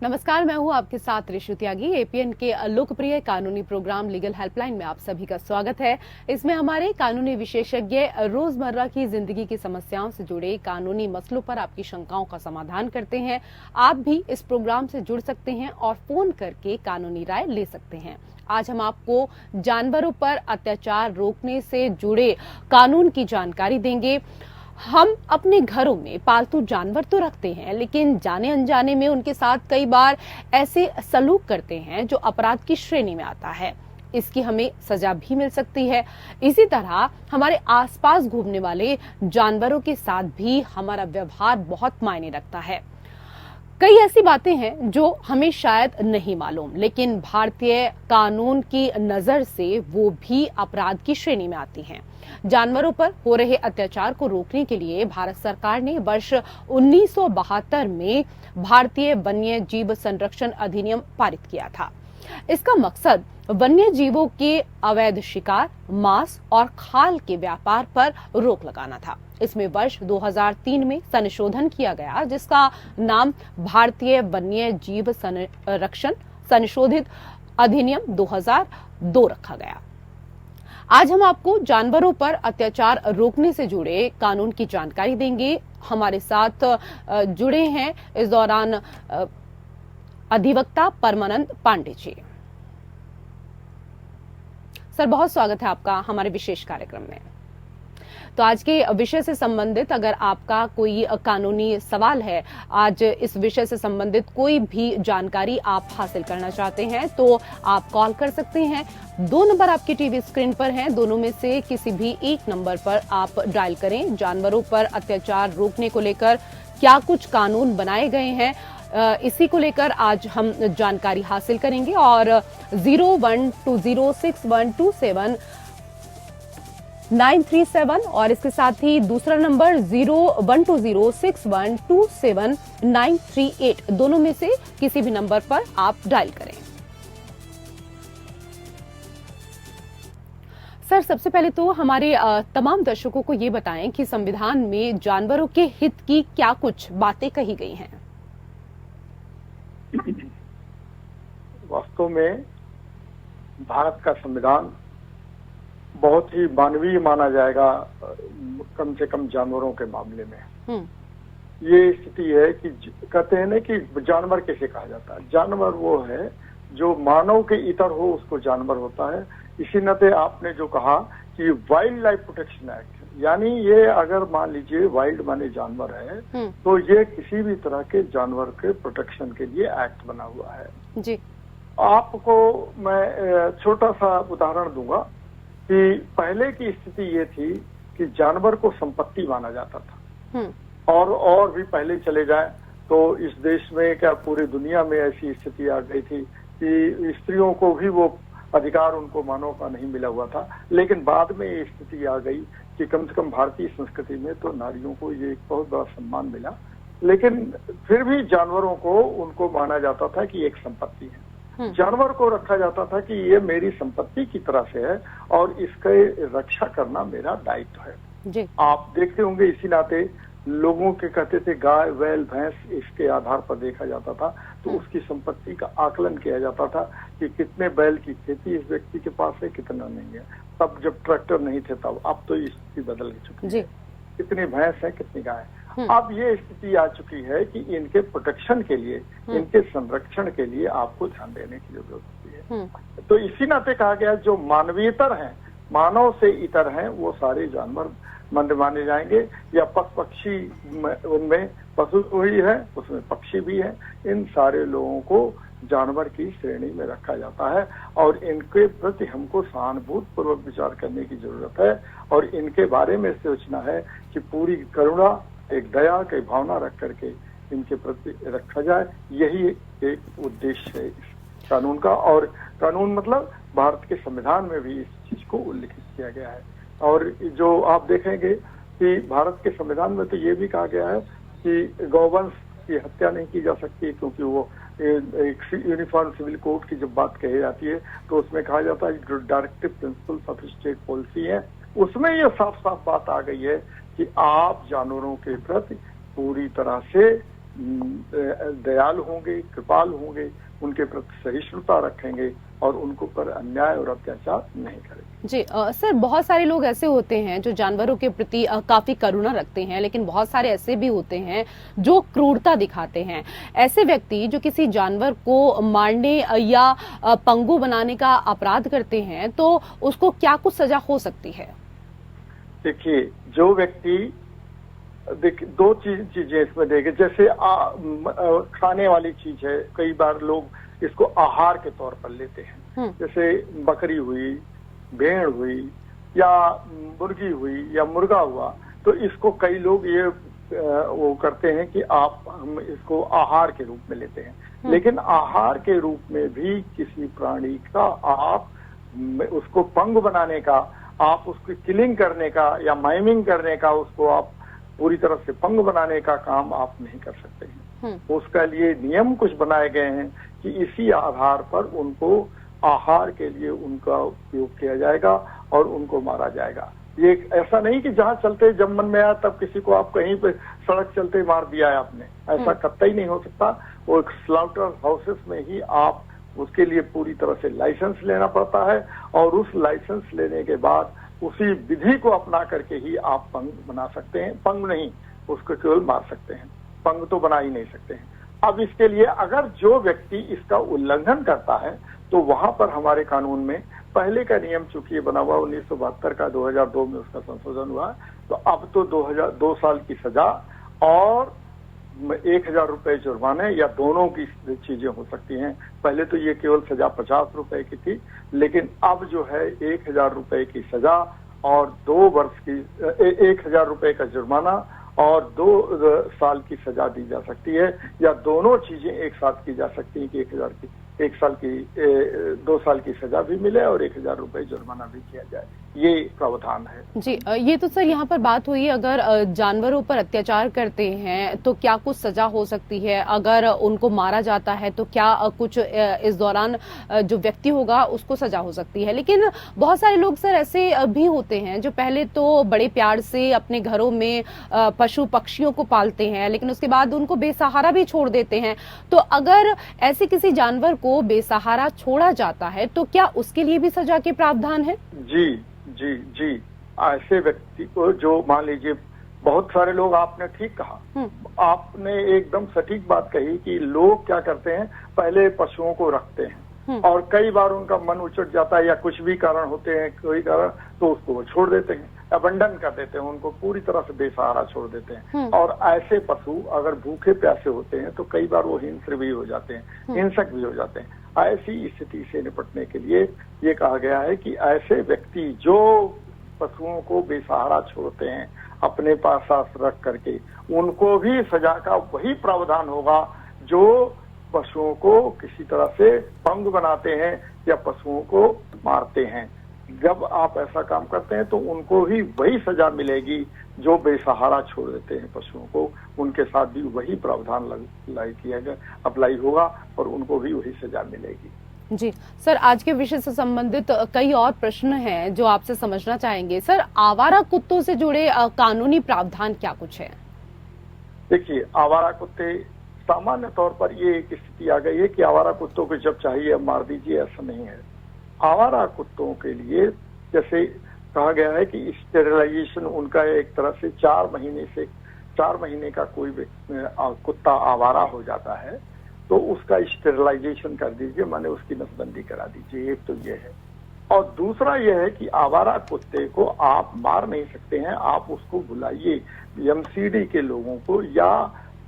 नमस्कार, मैं हूं आपके साथ ऋषु त्यागी। एपीएन के लोकप्रिय कानूनी प्रोग्राम लीगल हेल्पलाइन में आप सभी का स्वागत है। इसमें हमारे कानूनी विशेषज्ञ रोजमर्रा की जिंदगी की समस्याओं से जुड़े कानूनी मसलों पर आपकी शंकाओं का समाधान करते हैं। आप भी इस प्रोग्राम से जुड़ सकते हैं और फोन करके कानूनी राय ले सकते हैं। आज हम आपको जानवरों पर अत्याचार रोकने से जुड़े कानून की जानकारी देंगे। हम अपने घरों में पालतू जानवर तो रखते हैं, लेकिन जाने अनजाने में उनके साथ कई बार ऐसे सलूक करते हैं जो अपराध की श्रेणी में आता है। इसकी हमें सजा भी मिल सकती है। इसी तरह हमारे आसपास घूमने वाले जानवरों के साथ भी हमारा व्यवहार बहुत मायने रखता है। कई ऐसी बातें हैं जो हमें शायद नहीं मालूम, लेकिन भारतीय कानून की नजर से वो भी अपराध की श्रेणी में आती हैं। जानवरों पर हो रहे अत्याचार को रोकने के लिए भारत सरकार ने वर्ष 1972 में भारतीय वन्य जीव संरक्षण अधिनियम पारित किया था। इसका मकसद वन्य जीवों के अवैध शिकार, मांस और खाल के व्यापार पर रोक लगाना था। इसमें वर्ष 2003 में संशोधन किया गया, जिसका नाम भारतीय वन्य जीव संरक्षण संशोधित अधिनियम 2002 रखा गया। आज हम आपको जानवरों पर अत्याचार रोकने से जुड़े कानून की जानकारी देंगे। हमारे साथ जुड़े हैं इस दौरान अधिवक्ता परमानंद पांडे जी। सर, बहुत स्वागत है आपका हमारे विशेष कार्यक्रम में। तो आज के विषय से संबंधित अगर आपका कोई कानूनी सवाल है, आज इस विषय से संबंधित कोई भी जानकारी आप हासिल करना चाहते हैं, तो आप कॉल कर सकते हैं। 2 नंबर आपकी टीवी स्क्रीन पर हैं, दोनों में से किसी भी एक नंबर पर आप डायल करें। जानवरों पर अत्याचार रोकने को लेकर क्या कुछ कानून बनाए गए हैं, इसी को लेकर आज हम जानकारी हासिल करेंगे। और 01206127 और इसके साथ ही दूसरा नंबर 01206127 दोनों में से किसी भी नंबर पर आप डायल करें। सर, सबसे पहले तो हमारे तमाम दर्शकों को ये बताएं कि संविधान में जानवरों के हित की क्या कुछ बातें कही गई हैं। वास्तव में भारत का संविधान बहुत ही मानवीय माना जाएगा, कम से कम जानवरों के मामले में। ये स्थिति है कि कहते हैं ना कि जानवर कैसे कहा जाता है। जानवर वो है जो मानव के इतर हो, उसको जानवर होता है। इसी नाते आपने जो कहा कि वाइल्ड लाइफ प्रोटेक्शन एक्ट, यानी ये अगर मान लीजिए वाइल्ड माने जानवर है, तो ये किसी भी तरह के जानवर के प्रोटेक्शन के लिए एक्ट बना हुआ है जी। आपको मैं छोटा सा उदाहरण दूंगा कि पहले की स्थिति ये थी कि जानवर को संपत्ति माना जाता था, और भी पहले चले जाए तो इस देश में क्या पूरी दुनिया में ऐसी स्थिति आ गई थी कि स्त्रियों को भी वो अधिकार उनको मानव का नहीं मिला हुआ था। लेकिन बाद में ये स्थिति आ गई कि कम से कम भारतीय संस्कृति में तो नारियों को ये एक बहुत बड़ा सम्मान मिला, लेकिन फिर भी जानवरों को उनको माना जाता था कि एक संपत्ति है। जानवर को रखा जाता था कि ये मेरी संपत्ति की तरह से है और इसके रक्षा करना मेरा दायित्व है जी। आप देखते होंगे, इसी नाते लोगों के कहते थे गाय, बैल, भैंस, इसके आधार पर देखा जाता था, तो उसकी संपत्ति का आकलन किया जाता था कि कितने बैल की खेती इस व्यक्ति के पास है, कितना नहीं है। तब जब ट्रैक्टर नहीं थे तब, अब तो स्थिति बदल चुकी है। कितनी भैंस है, कितनी गाय है। अब ये स्थिति आ चुकी है कि इनके प्रोटेक्शन के लिए, इनके संरक्षण के लिए आपको ध्यान देने की जरूरत होती है। तो इसी नाते कहा गया जो मानवीयतर हैं, मानव से इतर हैं, वो सारे जानवर माने जाएंगे। या पक्षी, उनमें पशु ही है, उसमें पक्षी भी है। इन सारे लोगों को जानवर की श्रेणी में रखा जाता है और इनके प्रति हमको सहानुभूति पूर्वक विचार करने की जरूरत है और इनके बारे में सोचना है कि पूरी करुणा, एक दया की भावना रख करके इनके प्रति रखा जाए। यही एक उद्देश्य है इस कानून का। और कानून मतलब भारत के संविधान में भी इस चीज को उल्लिखित किया गया है। और जो आप देखेंगे कि भारत के संविधान में तो ये भी कहा गया है कि गौवंश की हत्या नहीं की जा सकती, क्योंकि वो एक यूनिफॉर्म सिविल कोड की जब बात कही जाती है तो उसमें कहा जाता है जो directive principles of state policy है, उसमें ये साफ साफ बात आ गई है कि आप जानवरों के प्रति पूरी तरह से दयालु होंगे, कृपालु होंगे, उनके प्रति सहिष्णुता रखेंगे और उनको पर अन्याय और अत्याचार नहीं करेंगे। जी सर, बहुत सारे लोग ऐसे होते हैं जो जानवरों के प्रति काफी करुणा रखते हैं, लेकिन बहुत सारे ऐसे भी होते हैं जो क्रूरता दिखाते हैं। ऐसे व्यक्ति जो किसी जानवर को मारने या पंगु बनाने का अपराध करते हैं, तो उसको क्या कुछ सजा हो सकती है? देखिए, जो व्यक्ति दो चीजें इसमें देखे, जैसे खाने वाली चीज है, कई बार लोग इसको आहार के तौर पर लेते हैं, जैसे बकरी हुई, भेड़ हुई या मुर्गी हुई या मुर्गा हुआ, तो इसको कई लोग ये वो करते हैं कि हम इसको आहार के रूप में लेते हैं। लेकिन आहार के रूप में भी किसी प्राणी का आप उसको पंग बनाने का, आप उसकी किलिंग करने का या माइमिंग करने का, उसको आप पूरी तरह से पंग बनाने का काम आप नहीं कर सकते हैं। उसका लिए नियम कुछ बनाए गए हैं कि इसी आधार पर उनको आहार के लिए उनका उपयोग किया जाएगा और उनको मारा जाएगा। ये ऐसा नहीं कि जहां चलते जब मन में आया तब किसी को आप कहीं पे सड़क चलते मार दिया है आपने, ऐसा कतई नहीं हो सकता। वो एक स्लाउटर हाउसेस में ही आप उसके लिए पूरी तरह से लाइसेंस लेना पड़ता है और उस लाइसेंस लेने के बाद उसी विधि को अपना करके ही आप पंग बना सकते हैं। पंग नहीं, उसको केवल मार सकते हैं, पंग तो बना ही नहीं सकते हैं। अब इसके लिए अगर जो व्यक्ति इसका उल्लंघन करता है तो वहां पर हमारे कानून में पहले का नियम चूंकि ये बना हुआ 1972 का, 2002 में उसका संशोधन हुआ, तो अब तो 2 साल की सजा और 1,000 रुपए जुर्माने या दोनों की चीजें हो सकती हैं। पहले तो ये केवल सजा 50 रुपए की थी, लेकिन अब जो है 1,000 रुपए की सजा और 2 वर्ष की 1,000 रुपए का जुर्माना और 2 साल की सजा दी जा सकती है, या दोनों चीजें एक साथ की जा सकती हैं कि 2 साल की सजा भी मिले और 1,000 रुपए जुर्माना भी किया जाए। ये प्रावधान है जी। ये तो सर यहाँ पर बात हुई, अगर जानवरों पर अत्याचार करते हैं तो क्या कुछ सजा हो सकती है, अगर उनको मारा जाता है तो क्या कुछ इस दौरान जो व्यक्ति होगा उसको सजा हो सकती है। लेकिन बहुत सारे लोग सर ऐसे भी होते हैं जो पहले तो बड़े प्यार से अपने घरों में पशु पक्षियों को पालते हैं, लेकिन उसके बाद उनको बेसहारा भी छोड़ देते हैं। तो अगर ऐसे किसी जानवर को बेसहारा छोड़ा जाता है तो क्या उसके लिए भी सजा के प्रावधान है? जी, ऐसे व्यक्ति को जो मान लीजिए, बहुत सारे लोग, आपने ठीक कहा, आपने एकदम सटीक बात कही कि लोग क्या करते हैं, पहले पशुओं को रखते हैं और कई बार उनका मन उचट जाता है या कुछ भी कारण होते हैं, कोई कारण, तो उसको वो छोड़ देते हैं, अबंडन कर देते हैं, उनको पूरी तरह से बेसहारा छोड़ देते हैं। और ऐसे पशु अगर भूखे प्यासे होते हैं तो कई बार वो हिंस्र भी हो जाते हैं, हिंसक भी हो जाते हैं। ऐसी स्थिति से निपटने के लिए ये कहा गया है कि ऐसे व्यक्ति जो पशुओं को बेसहारा छोड़ते हैं अपने पास रख करके, उनको भी सजा का वही प्रावधान होगा जो पशुओं को किसी तरह से पंग बनाते हैं या पशुओं को मारते हैं। जब आप ऐसा काम करते हैं तो उनको भी वही सजा मिलेगी जो बेसहारा छोड़ देते हैं पशुओं को, उनके साथ भी वही प्रावधान अप्लाई होगा और उनको भी वही सजा मिलेगी। जी सर, आज के विषय से संबंधित कई और प्रश्न हैं जो आपसे समझना चाहेंगे। सर, आवारा कुत्तों से जुड़े कानूनी प्रावधान क्या कुछ है? देखिए, आवारा कुत्ते, सामान्य तौर पर ये एक स्थिति आ गई है कि आवारा कुत्तों को जब चाहिए मार दीजिए, ऐसा नहीं है। आवारा कुत्तों के लिए जैसे कहा गया है कि स्टेरिलाइजेशन उनका एक तरह से 4 महीने का कोई कुत्ता आवारा हो जाता है तो उसका स्टेरिलाइजेशन कर दीजिए, माने उसकी नसबंदी करा दीजिए। एक तो ये है, और दूसरा ये है कि आवारा कुत्ते को आप मार नहीं सकते हैं, आप उसको बुलाइए, एमसीडी के लोगों को या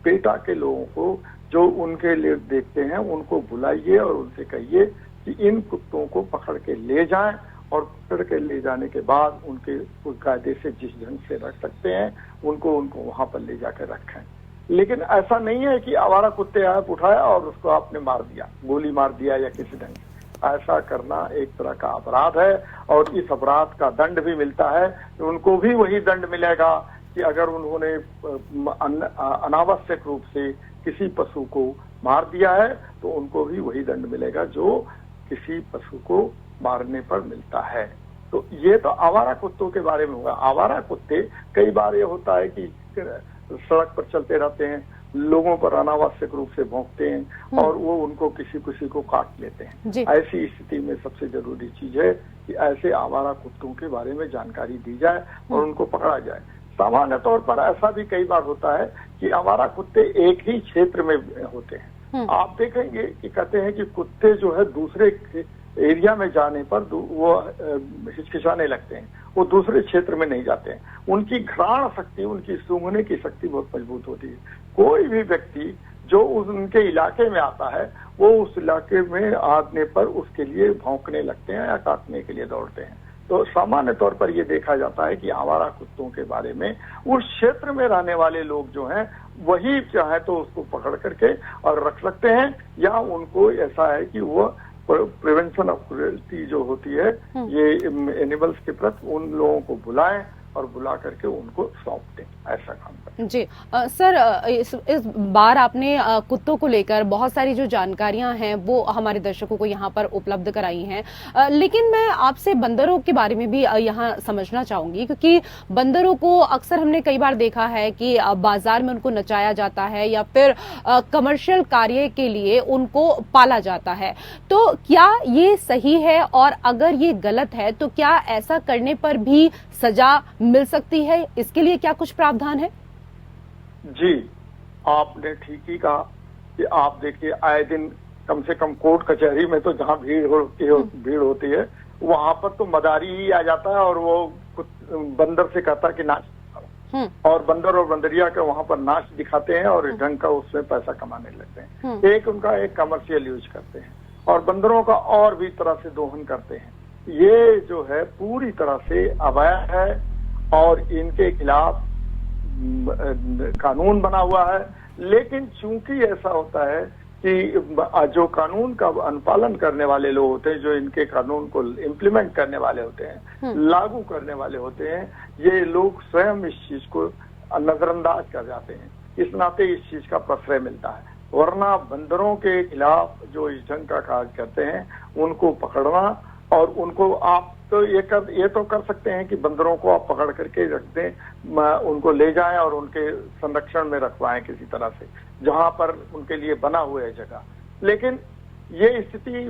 पेटा के लोगों को जो उनके लिए देखते हैं उनको बुलाइए और उनसे कहिए कि इन कुत्तों को पकड़ के ले जाएं और पकड़ के ले जाने के बाद उनके कायदे से जिस ढंग से रख सकते हैं उनको वहां पर ले जाकर रखें। लेकिन ऐसा नहीं है कि आवारा कुत्ते आप उठाया और उसको आपने मार दिया, गोली मार दिया या किसी ढंग से। ऐसा करना एक तरह का अपराध है और इस अपराध का दंड भी मिलता है। उनको भी वही दंड मिलेगा कि अगर उन्होंने अनावश्यक रूप से किसी पशु को मार दिया है तो उनको भी वही दंड मिलेगा जो किसी पशु को मारने पर मिलता है। तो ये तो आवारा कुत्तों के बारे में होगा। आवारा कुत्ते, कई बार ये होता है कि सड़क पर चलते रहते हैं लोगों पर अनावश्यक रूप से भौंकते हैं और वो उनको किसी किसी को काट लेते हैं। ऐसी स्थिति में सबसे जरूरी चीज है कि ऐसे आवारा कुत्तों के बारे में जानकारी दी जाए और उनको पकड़ा जाए। सामान्य तौर पर ऐसा भी कई बार होता है कि आवारा कुत्ते एक ही क्षेत्र में होते हैं। आप देखेंगे कि कहते हैं कि कुत्ते जो है दूसरे एरिया में जाने पर वो हिचकिचाने लगते हैं, वो दूसरे क्षेत्र में नहीं जाते हैं। उनकी घ्राण शक्ति, उनकी सूंघने की शक्ति बहुत मजबूत होती है। कोई भी व्यक्ति जो उनके इलाके में आता है वो उस इलाके में आने पर उसके लिए भौंकने लगते हैं या काटने के लिए दौड़ते हैं। तो सामान्य तौर पर ये देखा जाता है कि आवारा कुत्तों के बारे में उस क्षेत्र में रहने वाले लोग जो हैं वही चाहे तो उसको पकड़ करके और रख सकते हैं, या उनको ऐसा है कि वो प्रिवेंशन ऑफ क्रूरल्टी जो होती है ये एनिमल्स के प्रति उन लोगों को बुलाएं और बुला करके उनको सौंप दें, ऐसा काम करें। जी सर, इस बार आपने कुत्तों को लेकर बहुत सारी जो जानकारियां हैं वो हमारे दर्शकों को यहाँ पर उपलब्ध कराई हैं, लेकिन मैं आपसे बंदरों के बारे में भी यहाँ समझना चाहूंगी, क्योंकि बंदरों को अक्सर हमने कई बार देखा है कि बाजार में उनको नचाया जाता है या फिर कमर्शियल कार्य के लिए उनको पाला जाता है। तो क्या ये सही है, और अगर ये गलत है तो क्या ऐसा करने पर भी सजा मिल सकती है? इसके लिए क्या कुछ प्रावधान है? जी, आपने ठीक ही कहा कि आप देखिए आए दिन कम से कम कोर्ट कचहरी में तो जहां भीड़ होती है वहां पर तो मदारी ही आ जाता है और वो बंदर से कहता है कि नाच, और बंदर और बंदरिया के वहां पर नाच दिखाते हैं और ढंग का उसमें पैसा कमाने लगते हैं। उनका एक कमर्शियल यूज करते हैं और बंदरों का और भी तरह से दोहन करते हैं। ये जो है पूरी तरह से अवैध है और इनके खिलाफ कानून बना हुआ है। लेकिन चूंकि ऐसा होता है कि जो कानून का अनुपालन करने वाले लोग होते हैं, जो इनके कानून को इम्प्लीमेंट करने वाले होते हैं, लागू करने वाले होते हैं, ये लोग स्वयं इस चीज को नजरअंदाज कर जाते हैं। इस नाते इस चीज का प्रश्रय मिलता है। वरना बंदरों के खिलाफ जो इस ढंग का कार्य करते हैं उनको पकड़ना और उनको आप तो ये तो कर सकते हैं कि बंदरों को आप पकड़ करके रख दें, उनको ले जाएं और उनके संरक्षण में रखवाएं किसी तरह से, जहां पर उनके लिए बना हुआ है जगह। लेकिन ये स्थिति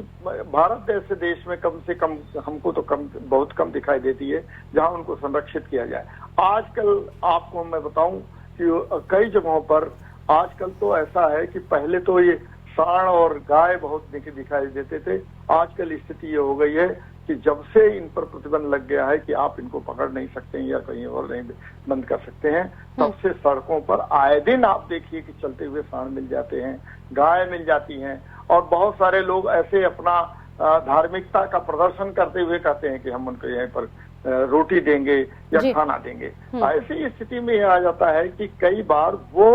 भारत जैसे देश में कम से कम हमको तो बहुत कम दिखाई देती है जहां उनको संरक्षित किया जाए। आजकल आपको मैं बताऊं कि कई जगहों पर आजकल तो ऐसा है कि पहले तो ये सांड और गाय बहुत दिखाई देते थे। आजकल स्थिति ये हो गई है कि जब से इन पर प्रतिबंध लग गया है कि आप इनको पकड़ नहीं सकते हैं या कहीं और नहीं बंद कर सकते हैं, तब से सड़कों पर आए दिन आप देखिए कि चलते हुए सांड मिल जाते हैं, गाय मिल जाती हैं, और बहुत सारे लोग ऐसे अपना धार्मिकता का प्रदर्शन करते हुए कहते हैं कि हम उनको यहीं पर रोटी देंगे या खाना देंगे। ऐसी स्थिति में यह आ जाता है कि कई बार वो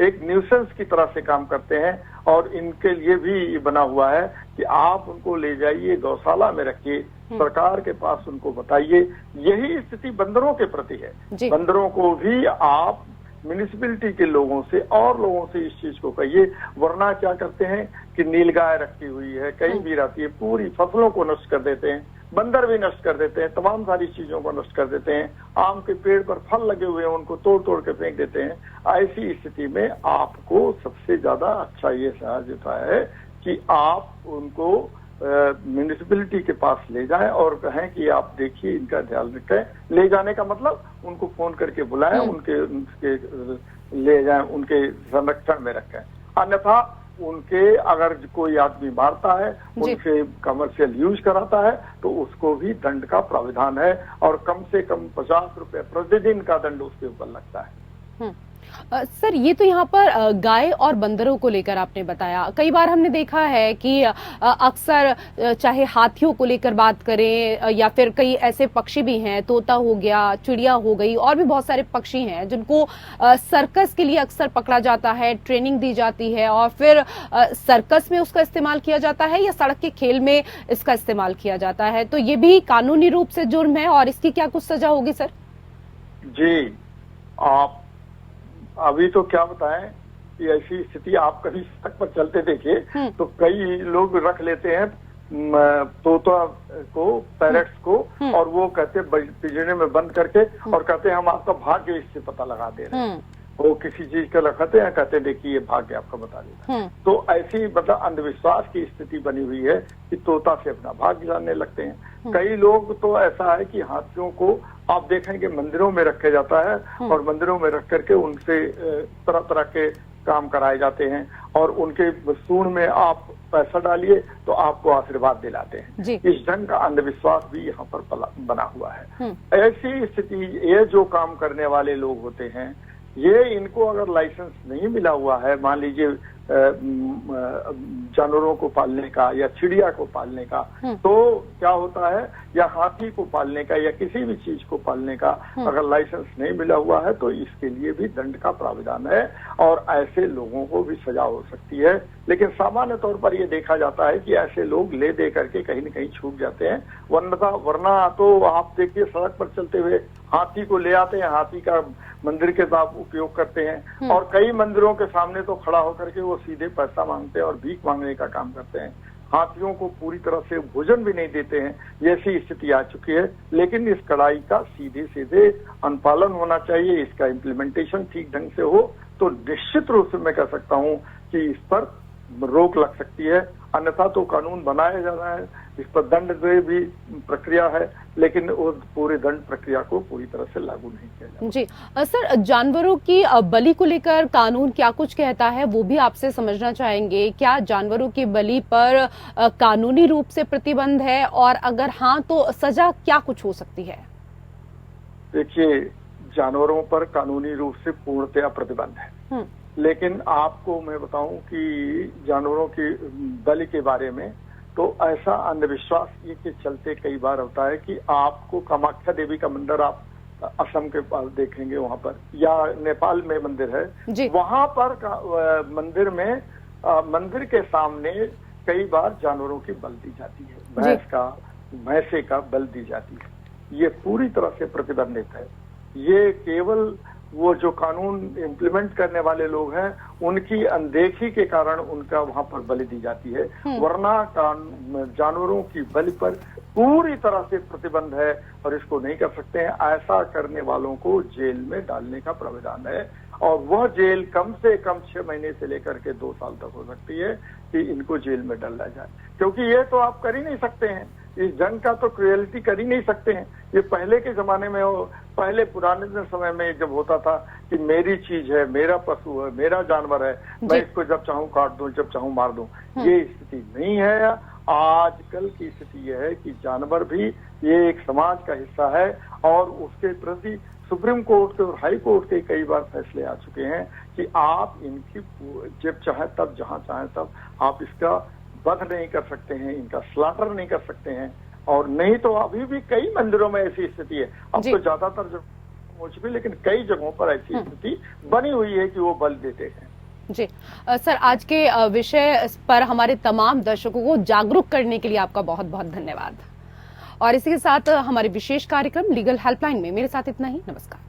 एक न्यूसेंस की तरह से काम करते हैं और इनके लिए भी बना हुआ है कि आप उनको ले जाइए, गौशाला में रखिए, सरकार के पास उनको बताइए। यही स्थिति बंदरों के प्रति है। बंदरों को भी आप म्युनिसिपैलिटी के लोगों से और लोगों से इस चीज को कहिए, वरना क्या करते हैं कि नीलगाय रखी हुई है, कहीं भी रहती है, पूरी फसलों को नष्ट कर देते हैं, बंदर भी नष्ट कर देते हैं, तमाम सारी चीजों को नष्ट कर देते हैं। आम के पेड़ पर फल लगे हुए हैं उनको तोड़ तोड़ के फेंक देते हैं। ऐसी स्थिति में आपको सबसे ज्यादा अच्छा ये सलाह देता है कि आप उनको म्युनिसिपैलिटी के पास ले जाएं और कहें कि आप देखिए इनका ध्यान रखें। ले जाने का मतलब उनको फोन करके बुलाएं, उनके ले जाएं, उनके संरक्षण में रखें। अन्यथा उनके अगर कोई आदमी मारता है, उनसे कमर्शियल यूज कराता है, तो उसको भी दंड का प्राविधान है और कम से कम 50 रुपए प्रतिदिन का दंड उसके ऊपर लगता है। सर, ये तो यहाँ पर गाय और बंदरों को लेकर आपने बताया। कई बार हमने देखा है कि अक्सर चाहे हाथियों को लेकर बात करें या फिर कई ऐसे पक्षी भी हैं, तोता हो गया, चिड़िया हो गई, और भी बहुत सारे पक्षी हैं जिनको सर्कस के लिए अक्सर पकड़ा जाता है, ट्रेनिंग दी जाती है और फिर सर्कस में उसका इस्तेमाल किया जाता है या सड़क के खेल में इसका इस्तेमाल किया जाता है। तो ये भी कानूनी रूप से जुर्म है और इसकी क्या कुछ सजा होगी सर? जी, आप अभी तो क्या बताएं कि ऐसी स्थिति आप कभी सड़क पर चलते देखिए तो कई लोग रख लेते हैं तोता को, पैरट्स को, और वो कहते पिंजरे में बंद करके और कहते हैं हम आपका भाग्य इससे पता लगा दे रहे हैं। वो किसी चीज का रखते हैं, कहते देखिए ये भाग्य आपका बता देगा। तो ऐसी मतलब अंधविश्वास की स्थिति बनी हुई है कि तोता से अपना भाग्य जानने लगते हैं। कई लोग तो ऐसा है कि हाथियों को आप देखेंगे मंदिरों में रखे जाता है और मंदिरों में रख करके उनसे तरह तरह के काम कराए जाते हैं और उनके सूंड में आप पैसा डालिए तो आपको आशीर्वाद दिलाते हैं। इस ढंग का अंधविश्वास भी यहाँ पर बना हुआ है। ऐसी स्थिति, ये जो काम करने वाले लोग होते हैं, ये इनको अगर लाइसेंस नहीं मिला हुआ है, मान लीजिए जानवरों को पालने का या चिड़िया को पालने का, तो क्या होता है, या हाथी को पालने का या किसी भी चीज को पालने का अगर लाइसेंस नहीं मिला हुआ है तो इसके लिए भी दंड का प्रावधान है और ऐसे लोगों को भी सजा हो सकती है। लेकिन सामान्य तौर पर यह देखा जाता है कि ऐसे लोग ले दे करके कहीं न कहीं छूट जाते हैं, वरना तो आप देखिए सड़क पर चलते हुए हाथी को ले आते हैं, हाथी का मंदिर के साथ उपयोग करते हैं और कई मंदिरों के सामने तो खड़ा होकर के वो सीधे पैसा मांगते हैं और भीख मांगने का काम करते हैं। हाथियों को पूरी तरह से भोजन भी नहीं देते हैं, ऐसी स्थिति आ चुकी है। लेकिन इस कड़ाई का सीधे सीधे अनुपालन होना चाहिए, इसका इम्प्लीमेंटेशन ठीक ढंग से हो तो निश्चित रूप से मैं कह सकता हूँ कि इस पर रोक लग सकती है। अन्यथा तो कानून बनाया जा रहा है, इस पर दंड भी प्रक्रिया है, लेकिन वो पूरे दंड प्रक्रिया को पूरी तरह से लागू नहीं किया जाता। जी सर, जानवरों की बलि को लेकर कानून क्या कुछ कहता है वो भी आपसे समझना चाहेंगे। क्या जानवरों की बलि पर कानूनी रूप से प्रतिबंध है और अगर हाँ तो सजा क्या कुछ हो सकती है? देखिए, जानवरों पर कानूनी रूप से पूर्णतया प्रतिबंध है, लेकिन आपको मैं बताऊं कि जानवरों की बलि के बारे में तो ऐसा अंधविश्वास ये के चलते कई बार होता है कि आपको कामाख्या देवी का मंदिर आप असम के पास देखेंगे, वहां पर या नेपाल में मंदिर है, वहां पर मंदिर में मंदिर के सामने कई बार जानवरों की बलि दी जाती है, भैंसे का बलि दी जाती है। ये पूरी तरह से प्रतिबंधित है। ये केवल वो जो कानून इम्प्लीमेंट करने वाले लोग हैं उनकी अनदेखी के कारण उनका वहां पर बलि दी जाती है, वरना जानवरों की बलि पर पूरी तरह से प्रतिबंध है और इसको नहीं कर सकते हैं। ऐसा करने वालों को जेल में डालने का प्रावधान है और वह जेल कम से कम 6 महीने से लेकर के 2 साल तक हो सकती है कि इनको जेल में डाला जाए, क्योंकि ये तो आप कर ही नहीं सकते हैं, इस जंग का तो क्रुएलिटी कर ही नहीं सकते हैं। ये पहले के जमाने में हो, पहले पुराने समय में जब होता था कि मेरी चीज है, मेरा पशु है, मेरा जानवर है, मैं इसको जब चाहूं काट दूं, जब चाहूं मार दूं, ये स्थिति नहीं है। आजकल की स्थिति यह है कि जानवर भी ये एक समाज का हिस्सा है और उसके प्रति सुप्रीम कोर्ट के और हाई कोर्ट के कई बार फैसले आ चुके हैं कि आप इनकी जब चाहे तब, जहां चाहे तब आप इसका वध नहीं कर सकते हैं, इनका स्लाटर नहीं कर सकते हैं। और नहीं तो अभी भी कई मंदिरों में ऐसी स्थिति है, अब तो ज्यादातर जगह हो चुकी, लेकिन कई जगहों पर ऐसी स्थिति बनी हुई है कि वो बल देते हैं। जी सर, आज के विषय पर हमारे तमाम दर्शकों को जागरूक करने के लिए आपका बहुत बहुत धन्यवाद। और इसी के साथ हमारे विशेष कार्यक्रम लीगल हेल्पलाइन में मेरे साथ इतना ही। नमस्कार।